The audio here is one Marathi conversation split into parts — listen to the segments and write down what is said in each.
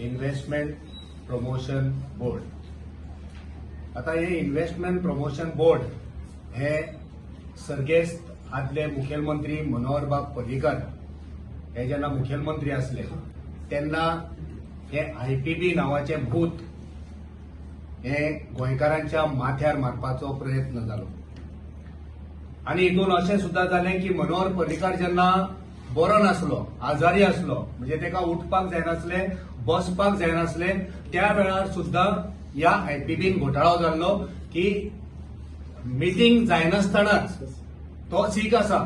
Investment promotion board. आता हे इन्व्हेस्टमेंट प्रमोशन बोर्ड हे सर्गेस्त आदले मुखेलमंत्री मनोहरबाब पर्रीकर हे जेन्ना मुखेलमंत्री असले तेन्ना हे आयपीबी नावाचे भूत हे गोंयकारांच्या माथ्यार मारपाचो प्रयत्न जालो. आणि हितून अशें सुद्धा जालें की मनोहर पर्रीकर जेन्ना बरो नासलो, आजारी असलो, म्हणजे तेका उठपाक जायनासले, बसपाक जायनासले, त्या वेळार सुद्धा या आयपीबीन घोटाळो जाल्लो की मिटींग जायनासतनाच तो सीक आसा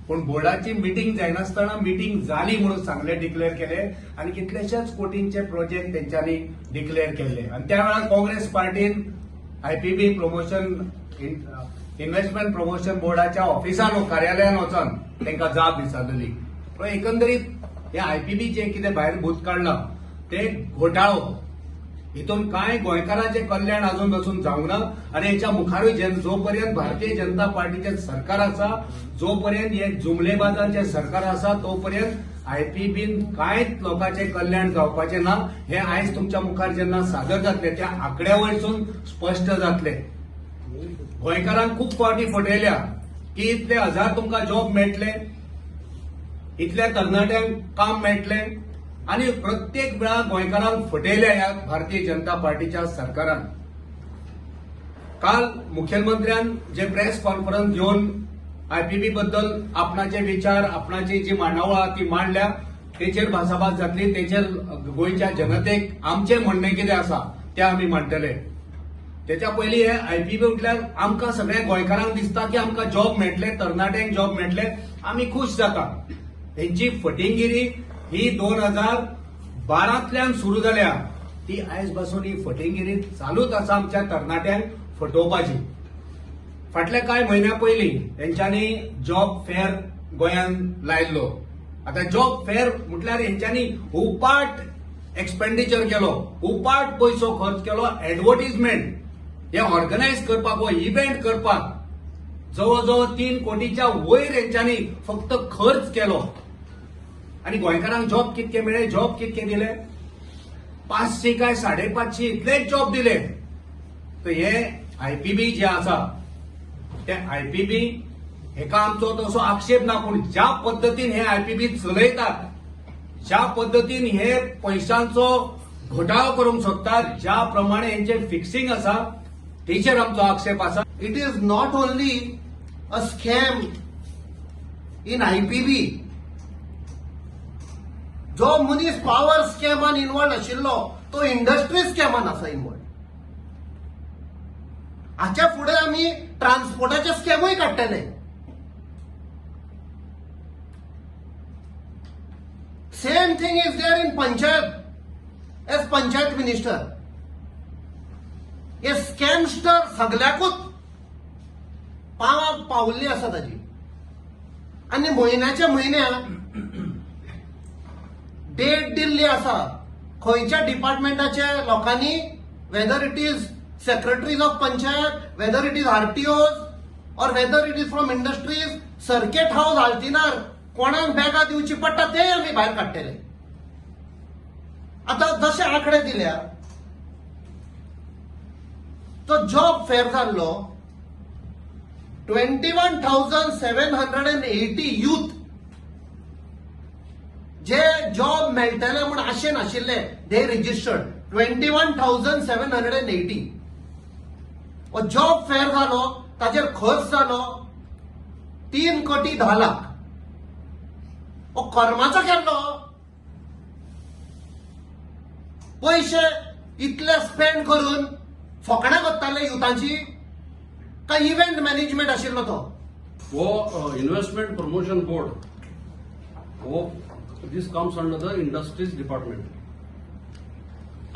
पण बोर्डाची मिटींग जायनासतना मिटींग जाली म्हणून सांगले, डिक्लेअर केले आणि कितलेशेच कोटींचे प्रोजेक्ट तेंच्यांनी डिक्लेअर केले. आणि त्या वेळार काँग्रेस पार्टीन आयपीबी प्रमोशन इन्व्हेस्टमेंट प्रमोशन बोर्डाच्या ऑफिसान कार्यालयान वचून तांकां जाप विचारलेली. पण एकंदरीत हे आयपीबी जे कितें भायर भूत काडलां ते घोटाळो, हितून कांय गोंयकारांचे कल्याण अजून पासून जावंक ना. आणि हेच्या मुखारूय जोपर्यंत भारतीय जनता पार्टीचे सरकार आसा, जोपर्यंत हे जुमलेबाजांचे सरकार आसा, तोपर्यंत आयपीबीन कांयच लोकांचे कल्याण जावपाचे ना. हे आयज तुमच्या मुखार जेन्ना सादर जातले त्या आंकड्या वयरसून स्पश्ट जातले. गोंयकारांक खूब फावटी फटयल्या की इतले हजार तुमकां जॉब मेळटले, इतल्या तरणाट्यांक काम मेळटले, आणि प्रत्येक वेळा गोंयकारांक फटयल्या ह्या भारतीय जनता पार्टीच्या सरकारान. काल मुखेलमंत्र्यान जे प्रेस कॉन्फरन्स घेवन आयपीबी बद्दल आपणाचे विचार, आपणाची जी मांडावळा ती मांडल्या, तेचेर भासाभास जातली. तेचेर गोंयच्या जनतेक आमचे म्हणणे कितें आसा ते आमी मांडटले. त्याच्या पयलीं हे आयपीबी उठल्यार आमकां सगळ्या गोंयकारांक दिसता की आमकां जॉब मेळटले, तरणाट्यांक जॉब मेळटले, आमी खूश जाता. तेंची फटिंगगिरी ही 2012तल्यान सुरू जाल्या, ती आयज पासून ही फटिंगगिरी चालूच आसा आमच्या तरणाट्यांक फटोवपाची. फाटल्या कांय म्हयन्या पयलीं तेंच्यांनी जॉब फेअर गोंयांत लायल्लो. आता जॉब फेअर म्हटल्यार हेंच्यांनी उपाट एक्सपेंडिचर केलो, उपाट पयसो खर्च केलो. एडव्हर्टिजमेंट हे ऑर्गनायज करपाक, हो इव्हेंट करपाक जवळजवळ 3 कोटीच्या वयर हेंच्यांनी फक्त खर्च केलो. आणि गोंयकारांक जॉब कितके मेळ्ळे, जॉब कितके दिले? 500 काय 550 इतलेच जॉब दिले. तर हे आयपीबी जे आसा ते आयपीबी हेका आमचो तसो आक्षेप ना, पूण ज्या पद्दतीन हे आयपीबी चलयतात, ज्या पद्दतीन हे पैशांचो घोटाळो करूंक सोदतात, ज्या प्रमाणे हेंचे फिक्सिंग आसा, तेचेर आमचो आक्षेप आसा. It is not only a scam in IPB. जो मनीस पॉवर स्कॅमान इन्वॉल्ड आशिल्लो तो इंडस्ट्री स्कॅमान आसा इन्वॉल्ड. हाच्या फुडें आमी ट्रान्सपोर्टाचे स्कॅमूय काडटले. Same thing is there in panchayat as panchayat minister. हे स्कॅमस्टर सगळ्याकूच पावल्ली आसा ताजी. आणि म्हयन्याच्या म्हयन्याक डेट दिल्ली आसा खंयच्या डिपार्टमेंटाच्या लोकांनी, whether it is secretaries of panchayat, whether it is RTOs और whether it is from industries, circuit house हालतिनार कोणाक बॅगा दिवची पडटा ते आमी भायर काडटले. आता जशे आंकडे दिल्या, तो जॉब फेअर जाल्लो 21,780 यूथ जे जॉब मेळटले म्हूण आशेन आशिल्ले, दे रजिस्टर्ड 21,780. हो जॉब फेअर जालो, ताचेर खर्च जालो 3 कोटी 10 लाख. हो कर्माचो केल्लो पैसे इतले स्पेंड करून फकाणां कोत्ताले युथांची, काय इव्हेंट मॅनेजमेंट आशिल्लो तो? वो इन्व्हेस्टमेंट प्रमोशन बोर्ड, वो this comes under the industries department.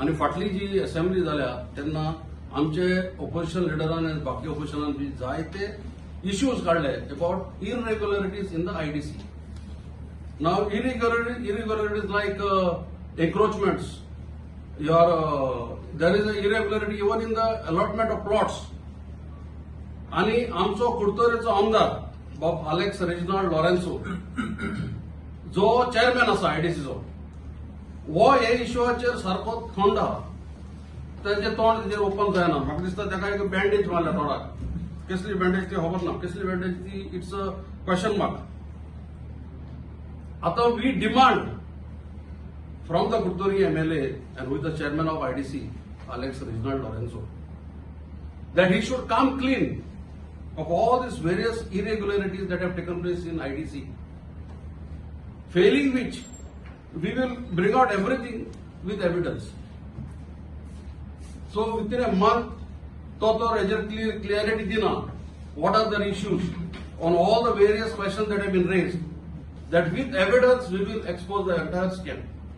आणि फाटली जी असेंब्ली जाल्या तेन्ना आमचे ऑपोजिशन लिडरान आनी बाकी ऑपोजिशनान बी जायते इश्यूज काढले about irregularities in the IDC. नाव irregularities like encroachments, there is a irregularity even in the allotment of plots. आणि आमचो कुडतोरेचो आमदार बाब अलेक्स रेजिनाल्ड लॉरेन्सो जो चेअरमॅन आसा आयडीसीचो, हो हे इश्यूचेर सारको थंड आहा ताचें तोंड तेजेर ओपन जायना म्हाका दिसता ताका एक बँडेज मारल्या तोंडाक कसली बँडेज ती खबर ना कसली बँडेज ती इट्स अ क्वेश्चन मार्क आतां we demand from the Gutturi MLA and who is the chairman of IDC Alex Reginald Lorenzo that he should come clean of all these various irregularities that have taken place in IDC, failing which we will bring out everything with evidence. So within a month, clarity dina, what are the issues on all the various questions that have been raised, that with evidence we will expose the entire scam.